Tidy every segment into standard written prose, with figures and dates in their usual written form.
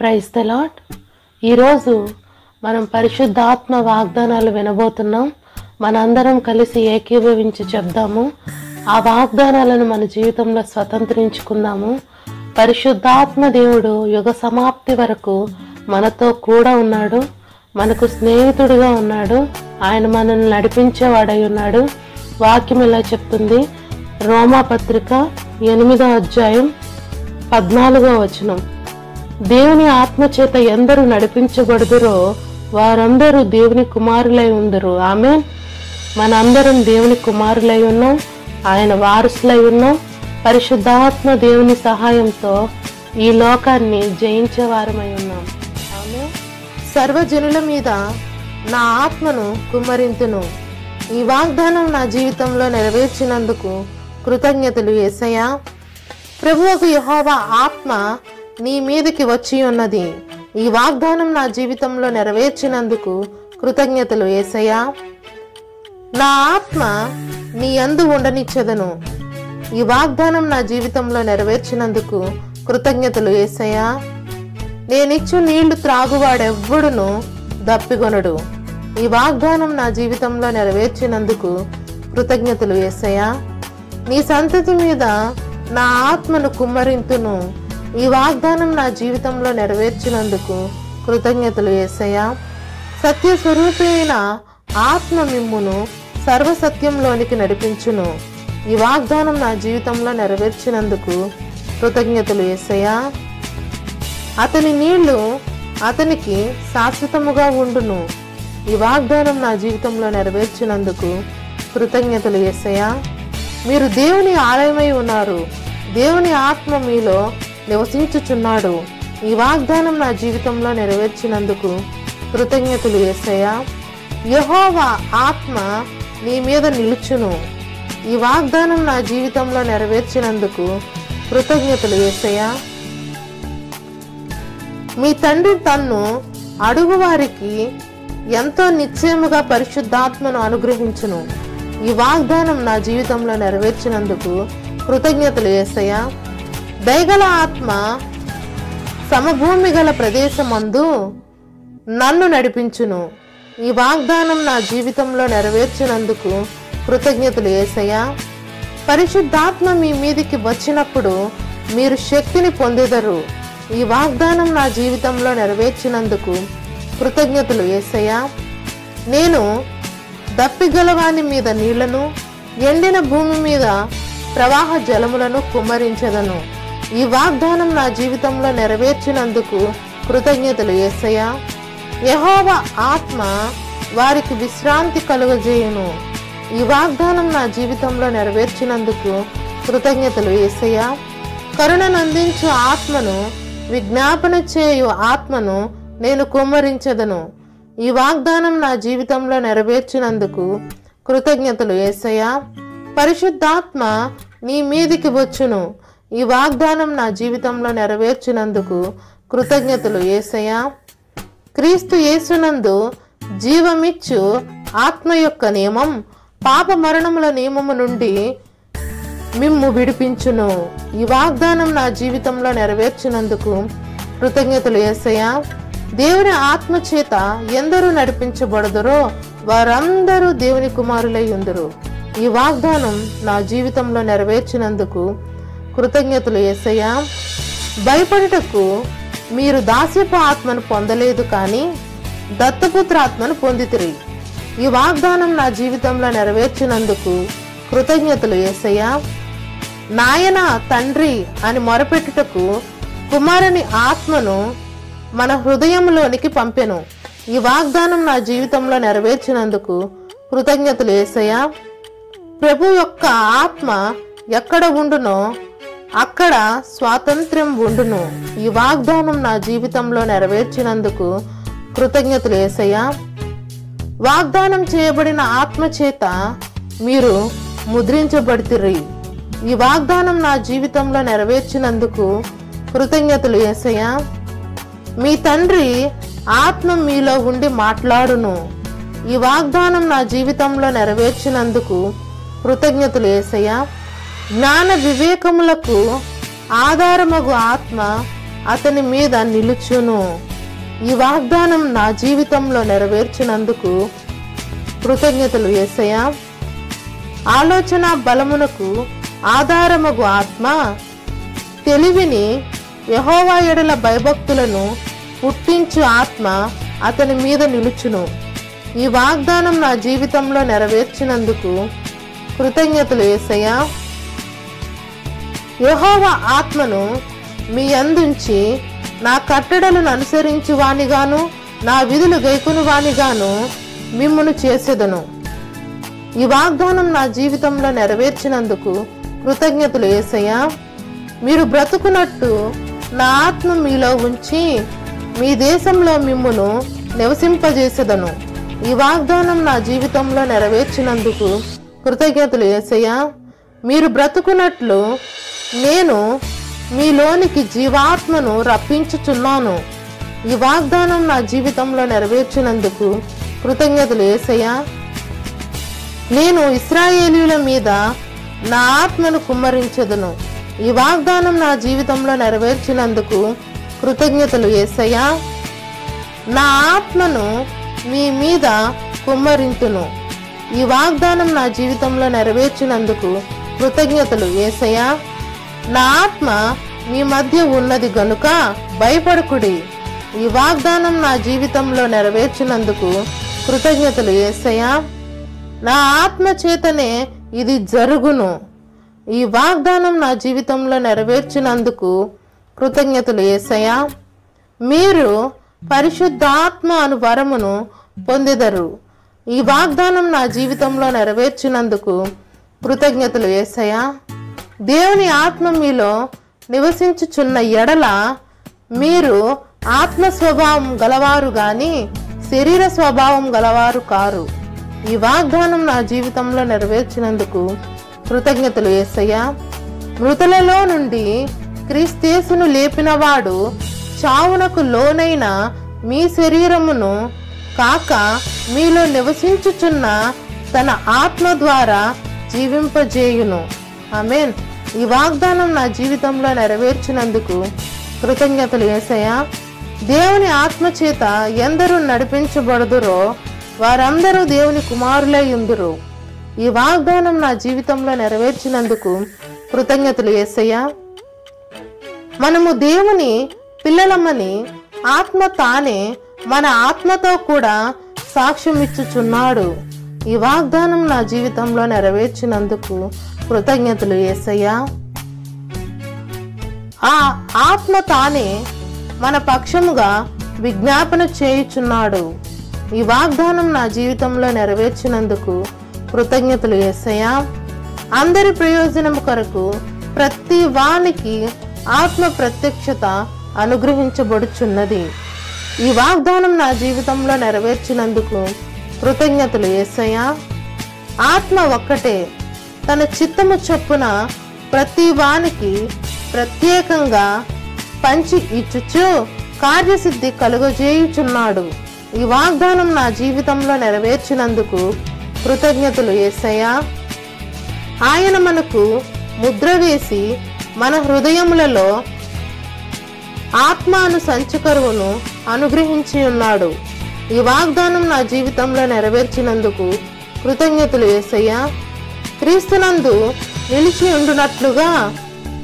Praise the lord. ఈరోజు మనం పరిశుద్ధాత్మ వాగ్దానాలు వినబోతున్నాం. మనందరం కలిసి ఏకీభవించి చెప్దాము. ఆ వాగ్దానాలను మన జీవితంలో స్వతంత్రించుకుందాము. పరిశుద్ధాత్మ దేవుడు యుగ సమాప్తి వరకు మనతో కూడా ఉన్నాడు, మనకు స్నేహితుడిగా ఉన్నాడు. ఆయన మనల్ని నడిపించేవాడై ఉన్నాడు. వాక్యం ఇలా చెప్తుంది, రోమా పత్రిక 8వ అధ్యాయం 14వ వచనం. దేవుని ఆత్మచేత ఎందరూ నడిపించబడుదురో వారందరూ దేవుని కుమారులై ఉందరు. ఆమేన్. మనందరం దేవుని కుమారులై ఉన్నాం, ఆయన వారసులై ఉన్నాం. పరిశుద్ధాత్మ దేవుని సహాయంతో ఈ లోకాన్ని జయించే వారమై ఉన్నాం. ఆమేన్. సర్వజనుల మీద నా ఆత్మను కుమ్మరింతును. ఈ వాగ్దానం నా జీవితంలో నెరవేర్చినందుకు కృతజ్ఞతలు యేసయ్యా. ప్రభువుకు యెహోవా ఆత్మ నీ మీదకి వచ్చి ఉన్నది. ఈ వాగ్దానం నా జీవితంలో నెరవేర్చినందుకు కృతజ్ఞతలు యేసయ్యా. నా ఆత్మ నీ యందు ఉండనిచ్చెదను. ఈ వాగ్దానం నా జీవితంలో నెరవేర్చినందుకు కృతజ్ఞతలు యేసయ్యా. నేనిచ్చు నీళ్లు త్రాగువాడెవ్వడును దప్పికొనడు. ఈ వాగ్దానం నా జీవితంలో నెరవేర్చినందుకు కృతజ్ఞతలు యేసయ్యా. నీ సంతతి మీద నా ఆత్మను కుమ్మరింతును. ఈ వాగ్దానం నా జీవితంలో నెరవేర్చినందుకు కృతజ్ఞతలు యేసయ్యా. సత్య స్వరూపైన ఆత్మ మిమ్మును సర్వసత్యంలోనికి నడిపించును. ఈ వాగ్దానం నా జీవితంలో నెరవేర్చినందుకు కృతజ్ఞతలు యేసయ్యా. అతని నీళ్లు అతనికి శాశ్వతముగా ఉండును. ఈ వాగ్దానం నా జీవితంలో నెరవేర్చినందుకు కృతజ్ఞతలు యేసయ్యా. మీరు దేవుని ఆలయమై ఉన్నారు, దేవుని ఆత్మ మీలో నివసించుచున్నాడు. ఈ వాగ్దానం నా జీవితంలో నెరవేర్చినందుకు కృతజ్ఞతలు యేసయ్యా. యెహోవా ఆత్మ నీ మీద నిలుచును. ఈ వాగ్దానం నా జీవితంలో నెరవేర్చినందుకు కృతజ్ఞతలు యేసయ్యా. మీ తండ్రి తన్ను అడుగు వారికి ఎంతో నిశ్చయముగా పరిశుద్ధాత్మను అనుగ్రహించును. ఈ వాగ్దానం నా జీవితంలో నెరవేర్చినందుకు కృతజ్ఞతలు యేసయ్యా. దయగల ఆత్మ సమభూమి గల ప్రదేశమందు నన్ను నడిపించును. ఈ వాగ్దానం నా జీవితంలో నెరవేర్చినందుకు కృతజ్ఞతలు యేసయ్యా. పరిశుద్ధాత్మ మీ మీదికి వచ్చినప్పుడు మీరు శక్తిని పొందెదరు. ఈ వాగ్దానం నా జీవితంలో నెరవేర్చినందుకు కృతజ్ఞతలు యేసయ్యా. నేను దప్పిగలవాని మీద నీళ్లను, ఎండిన భూమి మీద ప్రవాహ జలములను కుమ్మరించెదను. ఈ వాగ్దానం నా జీవితంలో నెరవేర్చినందుకు కృతజ్ఞతలు యేసయ్యా. యెహోవా ఆత్మ వారికి విశ్రాంతి కలుగజేయును. ఈ వాగ్దానం నా జీవితంలో నెరవేర్చినందుకు కృతజ్ఞతలు యేసయ్యా. కరుణనందించు ఆత్మను, విజ్ఞాపన చేయు ఆత్మను నేను కుమ్మరించెదను. ఈ వాగ్దానం నా జీవితంలో నెరవేర్చినందుకు కృతజ్ఞతలు యేసయ్యా. పరిశుద్ధాత్మ నీ మీదికి వచ్చును. ఈ వాగ్దానం నా జీవితంలో నెరవేర్చినందుకు కృతజ్ఞతలు యేసయ్యా. క్రీస్తు యేసునందు జీవమిచ్చు ఆత్మ యొక్క నియమం పాప మరణముల నియమము నుండి మిమ్ము విడిపించును. ఈ వాగ్దానం నా జీవితంలో నెరవేర్చినందుకు కృతజ్ఞతలు యేసయ్యా. దేవుని ఆత్మ చేత ఎందరూ నడిపించబడదురో వారందరూ దేవుని కుమారులై ఉందరు. ఈ వాగ్దానం నా జీవితంలో నెరవేర్చినందుకు కృతజ్ఞతలు యేసయ్యా. భయపడుటకు మీరు దాస్యపు ఆత్మను పొందలేదు, కానీ దత్తపుత్ర ఆత్మను పొందితిరి. ఈ వాగ్దానం నా జీవితంలో నెరవేర్చినందుకు కృతజ్ఞతలు యేసయ్యా. నాయన తండ్రి అని మొరపెట్టుటకు కుమారుని ఆత్మను మన హృదయంలోనికి పంపెను. ఈ వాగ్దానం నా జీవితంలో నెరవేర్చినందుకు కృతజ్ఞతలు యేసయ్యా. ప్రభు యొక్క ఆత్మ ఎక్కడ ఉండునో అక్కడ స్వాతంత్ర్యం ఉండును. ఈ వాగ్దానం నా జీవితంలో నెరవేర్చినందుకు కృతజ్ఞతలు యేసయ్యా. వాగ్దానం చేయబడిన ఆత్మ చేత మీరు ముద్రించబడితిరి. ఈ వాగ్దానం నా జీవితంలో నెరవేర్చినందుకు కృతజ్ఞతలు యేసయ్యా. మీ తండ్రి ఆత్మ మీలో ఉండి మాట్లాడును. ఈ వాగ్దానం నా జీవితంలో నెరవేర్చినందుకు కృతజ్ఞతలు యేసయ్యా. జ్ఞాన వివేకములకు ఆధారమగు ఆత్మ అతని మీద నిలుచును. ఈ వాగ్దానం నా జీవితంలో నెరవేర్చినందుకు కృతజ్ఞతలు యేసయ్యా. ఆలోచన బలమునకు ఆధారమగు ఆత్మ తెలివిని యెహోవా యెడల భయభక్తులను పుట్టించు ఆత్మ అతని మీద నిలుచును. ఈ వాగ్దానం నా జీవితంలో నెరవేర్చినందుకు కృతజ్ఞతలు యేసయ్యా. యెహోవా ఆత్మను మీ యందుంచి నా కట్టడలను అనుసరించు వానిగాను నా విధులు గైకొను వానిగాను మిమ్మును చేసేదను. ఈ వాగ్దానం నా జీవితంలో నెరవేర్చినందుకు కృతజ్ఞతలు యేసయ్యా. మీరు బ్రతుకున్నట్టు నా ఆత్మ మీలో ఉంచి మీ దేశంలో మిమ్మును నివసింపజేసేదను. ఈ వాగ్దానం నా జీవితంలో నెరవేర్చినందుకు కృతజ్ఞతలు యేసయ్యా. మీరు బ్రతుకున్నట్లు నేను మీలోనికి జీవాత్మను రప్పించుచున్నాను. ఈ వాగ్దానం నా జీవితంలో నెరవేర్చినందుకు కృతజ్ఞతలు యేసయ్యా. నేను ఇశ్రాయేలీయుల మీద నా ఆత్మను కుమ్మరించెదను. ఈ వాగ్దానం నా జీవితంలో నెరవేర్చినందుకు కృతజ్ఞతలు యేసయ్యా. నా ఆత్మను మీ మీద కుమ్మరింతును. ఈ వాగ్దానం నా జీవితంలో నెరవేర్చినందుకు కృతజ్ఞతలు యేసయ్యా. నా ఆత్మ మీ మధ్య ఉన్నది గనుక భయపడకుడి. ఈ వాగ్దానం నా జీవితంలో నెరవేర్చినందుకు కృతజ్ఞతలు యేసయ్యా. నా ఆత్మ చేతనే ఇది జరుగును. ఈ వాగ్దానం నా జీవితంలో నెరవేర్చినందుకు కృతజ్ఞతలు యేసయ్యా. మీరు పరిశుద్ధాత్మ అను వరమును పొందెదరు. ఈ వాగ్దానం నా జీవితంలో నెరవేర్చినందుకు కృతజ్ఞతలు యేసయ్యా. దేవుని ఆత్మ మీలో నివసించుచున్న ఎడల మీరు ఆత్మ స్వభావం గలవారు గాని శరీర స్వభావం గలవారు కారు. ఈ వాగ్దానం నా జీవితంలో నెరవేర్చినందుకు కృతజ్ఞతలు యేసయ్యా. మృతులలో నుండి క్రీస్తేసును లేపినవాడు చావునకు లోనైన మీ శరీరమును కాక మీలో నివసించుచున్న తన ఆత్మ ద్వారా జీవింపజేయును. ఆమేన్. ఈ వాగ్దానం నా జీవితంలో నెరవేర్చినందుకు కృతజ్ఞతలు యేసయ్యా. దేవుని ఆత్మ చేత ఎందరూ నడిపించబడుదురో వారందరూ దేవుని కుమారులై ఉందురు. ఈ వాగ్దానం నా జీవితంలో నెరవేర్చినందుకు కృతజ్ఞతలు యేసయ్యా. మనము దేవుని పిల్లలమని ఆత్మ తానే మన ఆత్మతో కూడా సాక్ష్యం ఇచ్చుచున్నాడు. ఈ వాగ్దానం నా జీవితంలో నెరవేర్చినందుకు కృతజ్ఞతలు యేసయ్యా. ఆ ఆత్మ తానే మన పక్షముగా విజ్ఞాపన చేయుచున్నాడు. ఈ వాగ్దానం నా జీవితంలో నెరవేర్చినందుకు కృతజ్ఞతలు యేసయ్యా. అందరి ప్రయోజనం కొరకు ప్రతి వానికి ఆత్మ ప్రత్యక్షత అనుగ్రహించబడుచున్నది. ఈ వాగ్దానం నా జీవితంలో నెరవేర్చినందుకు కృతజ్ఞతలు యేసయ్యా. ఆత్మ ఒక్కటే తన చిత్తము చొప్పున ప్రతి వానికి ప్రత్యేకంగా పంచి ఇచ్చుచు కార్యసిద్ధి కలుగజేయుచున్నాడు. ఈ వాగ్దానం నా జీవితంలో నెరవేర్చినందుకు కృతజ్ఞతలు యేసయ్యా. ఆయన మనకు ముద్ర వేసి మన హృదయములలో ఆత్మను సంచకరువును అనుగ్రహించి ఉన్నాడు. ఈ వాగ్దానం నా జీవితంలో నెరవేర్చినందుకు కృతజ్ఞతలు యేసయ్యా. క్రీస్తునందు నిలిచి ఉండునట్లుగా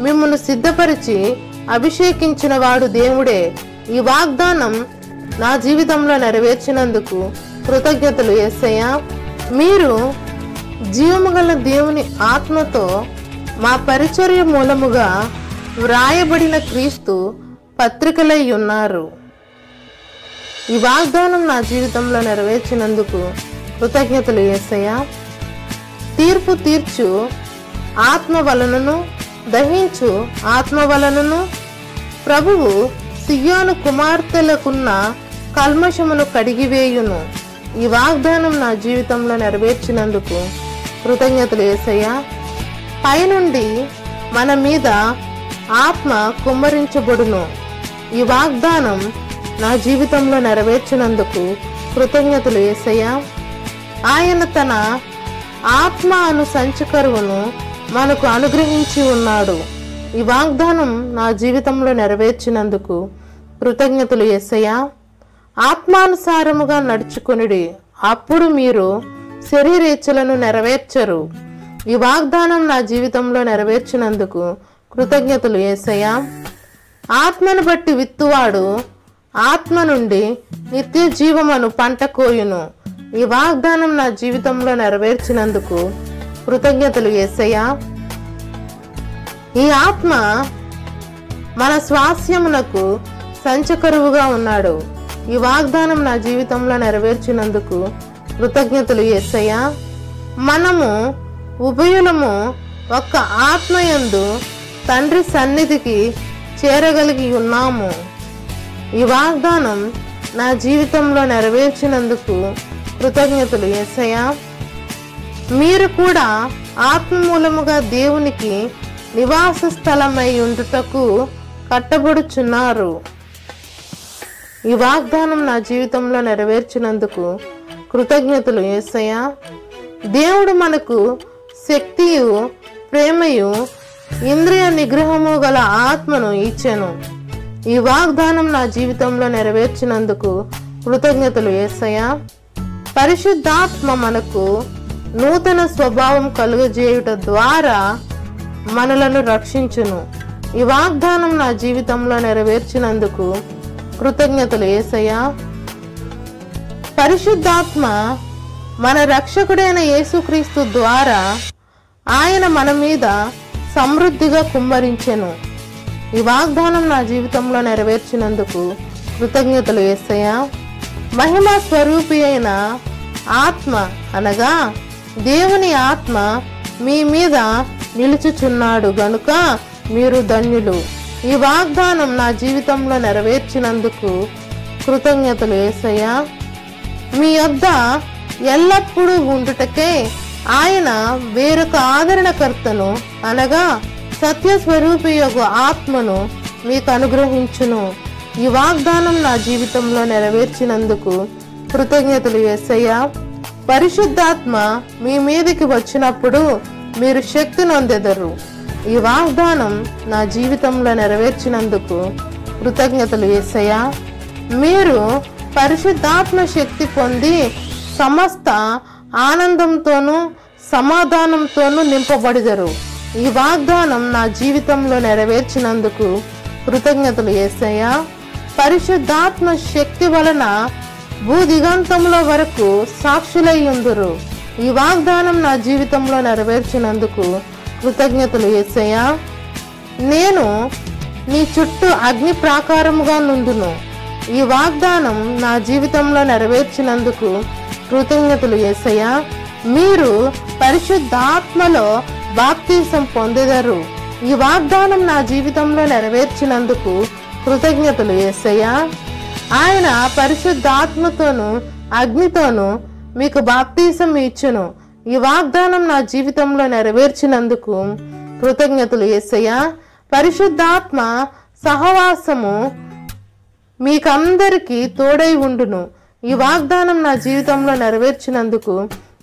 మిమ్మును సిద్ధపరిచి అభిషేకించిన వాడు దేవుడే. ఈ వాగ్దానం నా జీవితంలో నెరవేర్చినందుకు కృతజ్ఞతలు యేసయ్యా. మీరు జీవముగల దేవుని ఆత్మతో మా పరిచర్య మూలముగా వ్రాయబడిన క్రీస్తు పత్రికలై ఉన్నారు. ఈ వాగ్దానం నా జీవితంలో నెరవేర్చినందుకు కృతజ్ఞతలు యేసయ్యా. తీర్పు తీర్చు ఆత్మ వలనను దహించు ఆత్మ వలనను ప్రభువు సియోను కుమార్తెలకున్న కల్మషమును కడిగివేయును. ఈ వాగ్దానం నా జీవితంలో నెరవేర్చినందుకు కృతజ్ఞతలు యేసయ్యా. పైనుండి మన మీద ఆత్మ కుమ్మరించబడును. ఈ వాగ్దానం నా జీవితంలో నెరవేర్చినందుకు కృతజ్ఞతలు యేసయ్యా. ఆయన తన ఆత్మ అను సంచకరువును మనకు అనుగ్రహించి ఉన్నాడు. ఈ వాగ్దానం నా జీవితంలో నెరవేర్చినందుకు కృతజ్ఞతలు యేసయ్యా. ఆత్మానుసారముగా నడుచుకొనుడి, అప్పుడు మీరు శరీరేచ్ఛలను నెరవేర్చరు. ఈ వాగ్దానం నా జీవితంలో నెరవేర్చినందుకు కృతజ్ఞతలు యేసయ్యా. ఆత్మను బట్టి విత్తువాడు ఆత్మ నుండి నిత్య జీవమును పంట కోయును. ఈ వాగ్దానం నా జీవితంలో నెరవేర్చినందుకు కృతజ్ఞతలు యేసయ్యా. ఈ ఆత్మ మన స్వాస్యమునకు సంచకరువుగా ఉన్నాడు. ఈ వాగ్దానం నా జీవితంలో నెరవేర్చినందుకు కృతజ్ఞతలు యేసయ్యా. మనము ఉభయులము ఒక్క ఆత్మయందు తండ్రి సన్నిధికి చేరగలిగి ఉన్నాము. ఈ వాగ్దానం నా జీవితంలో నెరవేర్చినందుకు కృతజ్ఞతలు యేసయ్యా. మీరు కూడా ఆత్మ మూలముగా దేవునికి నివాస స్థలమై ఉండుటకు కట్టబడుచున్నారు. ఈ వాగ్దానం నా జీవితంలో నెరవేర్చినందుకు కృతజ్ఞతలు యేసయ్యా. దేవుడు మనకు శక్తియు ప్రేమయు ఇంద్రియ నిగ్రహము గల ఆత్మను ఇచ్చెను. ఈ వాగ్దానం నా జీవితంలో నెరవేర్చినందుకు కృతజ్ఞతలు యేసయ్యా. పరిశుద్ధాత్మ మనకు నూతన స్వభావం కలుగజేయుట ద్వారా మనలను రక్షించును. ఈ వాగ్దానం నా జీవితంలో నెరవేర్చినందుకు కృతజ్ఞతలు యేసయ్యా. పరిశుద్ధాత్మ మన రక్షకుడైన యేసుక్రీస్తు ద్వారా ఆయన మన మీద సమృద్ధిగా కుమ్మరించెను. ఈ వాగ్దానం నా జీవితంలో నెరవేర్చినందుకు కృతజ్ఞతలు యేసయ్యా. మహిమ స్వరూపి అయిన ఆత్మ అనగా దేవుని ఆత్మ మీ మీద నిలుచుచున్నాడు గనుక మీరు ధన్యులు. ఈ వాగ్దానం నా జీవితంలో నెరవేర్చినందుకు కృతజ్ఞతలు యేసయ్యా. మీ యొద్ద ఎల్లప్పుడూ ఉండుటకే ఆయన వేరొక ఆదరణకర్తను అనగా సత్యస్వరూపి యొక్క ఆత్మను మీకు అనుగ్రహించును. ఈ వాగ్దానం నా జీవితంలో నెరవేర్చినందుకు కృతజ్ఞతలు యేసయ్యా. పరిశుద్ధాత్మ మీ మీదకి వచ్చినప్పుడు మీరు శక్తి నొందెదరు. ఈ వాగ్దానం నా జీవితంలో నెరవేర్చినందుకు కృతజ్ఞతలు యేసయ్యా. మీరు పరిశుద్ధాత్మ శక్తి పొంది సమస్త ఆనందంతోనూ సమాధానంతోనూ నింపబడిదరు. ఈ వాగ్దానం నా జీవితంలో నెరవేర్చినందుకు కృతజ్ఞతలు యేసయ్యా. పరిశుద్ధాత్మ శక్తి వలన భూదిగంతముల వరకు సాక్షులై ఉందురు. ఈ వాగ్దానం నా జీవితంలో నెరవేర్చినందుకు కృతజ్ఞతలు యేసయ్యా. నేను నీ చుట్టూ అగ్ని ప్రాకారముగా నుండును. ఈ వాగ్దానం నా జీవితంలో నెరవేర్చినందుకు కృతజ్ఞతలు యేసయ్యా. మీరు పరిశుద్ధాత్మలో బాప్తిసం పొందెదరు. ఈ వాగ్దానం నా జీవితంలో నెరవేర్చినందుకు కృతజ్ఞతలు యేసయ్యా. ఆయన పరిశుద్ధాత్మతోను అగ్నితోను మీకు బాప్తిసం ఇచ్చును. ఈ వాగ్దానం నా జీవితంలో నెరవేర్చినందుకు కృతజ్ఞతలు యేసయ్యా. పరిశుద్ధాత్మ సహవాసము మీకందరికీ తోడై ఉండును. ఈ వాగ్దానం నా జీవితంలో నెరవేర్చినందుకు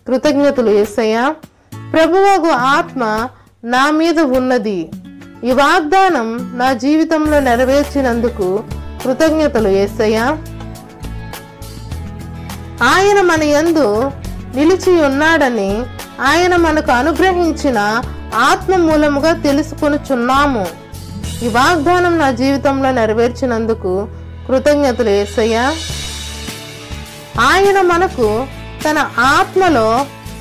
కృతజ్ఞతలు యేసయ్యా. ప్రభువగు ఆత్మ నా మీద ఉన్నది. ఈ వాగ్దానం నా జీవితంలో నెరవేర్చినందుకు కృతజ్ఞతలు యేసయ్యా. ఆయన మన యందు నిలిచి ఉన్నాడని ఆయన మనకు అనుగ్రహించిన ఆత్మ మూలముగా తెలుసుకొనుచున్నాము. ఈ వాగ్దానం నా జీవితంలో నెరవేర్చినందుకు కృతజ్ఞతలు యేసయ్యా. ఆయన మనకు తన ఆత్మలో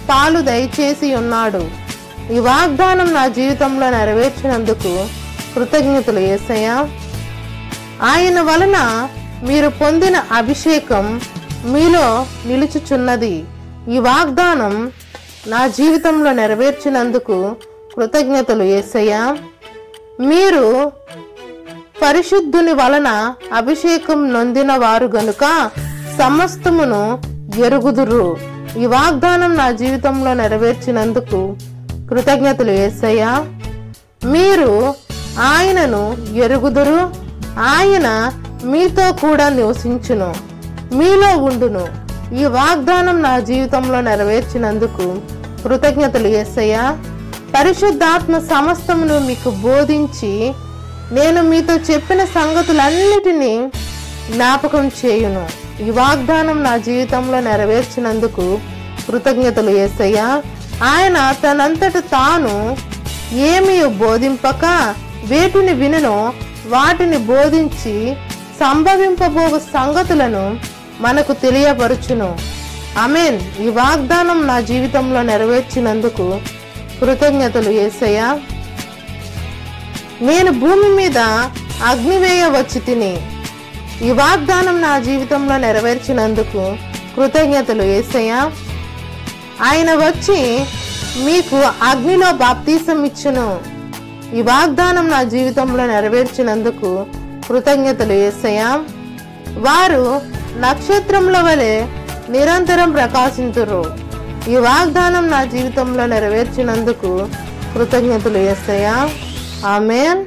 పాలు దయచేసి ఉన్నాడు. ఈ వాగ్దానం నా జీవితంలో నెరవేర్చినందుకు కృతజ్ఞతలు యేసయ్యా. ఆయన వలన మీరు పొందిన అభిషేకం మీలో నిలుచుచున్నది. ఈ వాగ్దానం నా జీవితంలో నెరవేర్చినందుకు కృతజ్ఞతలు యేసయ్యా. మీరు పరిశుద్ధుని వలన అభిషేకం నొందిన వారు గనుక సమస్తమును ఎరుగుదురు. ఈ వాగ్దానం నా జీవితంలో నెరవేర్చినందుకు కృతజ్ఞతలు యేసయ్యా. మీరు ఆయనను ఎరుగుదురు. ఆయన మీతో కూడా నివసించును, మీలో ఉండును. ఈ వాగ్దానం నా జీవితంలో నెరవేర్చినందుకు కృతజ్ఞతలు యేసయ్యా. పరిశుద్ధాత్మ సమస్తమును మీకు బోధించి నేను మీతో చెప్పిన సంగతులన్నిటినీ జ్ఞాపకం చేయును. ఈ వాగ్దానం నా జీవితంలో నెరవేర్చినందుకు కృతజ్ఞతలు యేసయ్యా. ఆయన తనంతట తాను ఏమీ బోధింపక వేటిని వినునో వాటిని బోధించి సంభవింపబోగు సంగతులను మనకు తెలియపరచును. ఆమేన్. ఈ వాగ్దానం నా జీవితంలో నెరవేర్చినందుకు కృతజ్ఞతలు యేసయ్యా. నేను భూమి మీద అగ్నివేయ వచ్చి తిని ఈ వాగ్దానం నా జీవితంలో నెరవేర్చినందుకు కృతజ్ఞతలు యేసయ్యా. ఆయన వచ్చి మీకు అగ్నిలో బాప్తీసం ఇచ్చును. ఈ వాగ్దానం నా జీవితంలో నెరవేర్చినందుకు కృతజ్ఞతలు యేసయ్యా. వారు నక్షత్రముల వలె నిరంతరం ప్రకాశించురు. ఈ వాగ్దానం నా జీవితంలో నెరవేర్చినందుకు కృతజ్ఞతలు యేసయ్యా. ఆమేన్.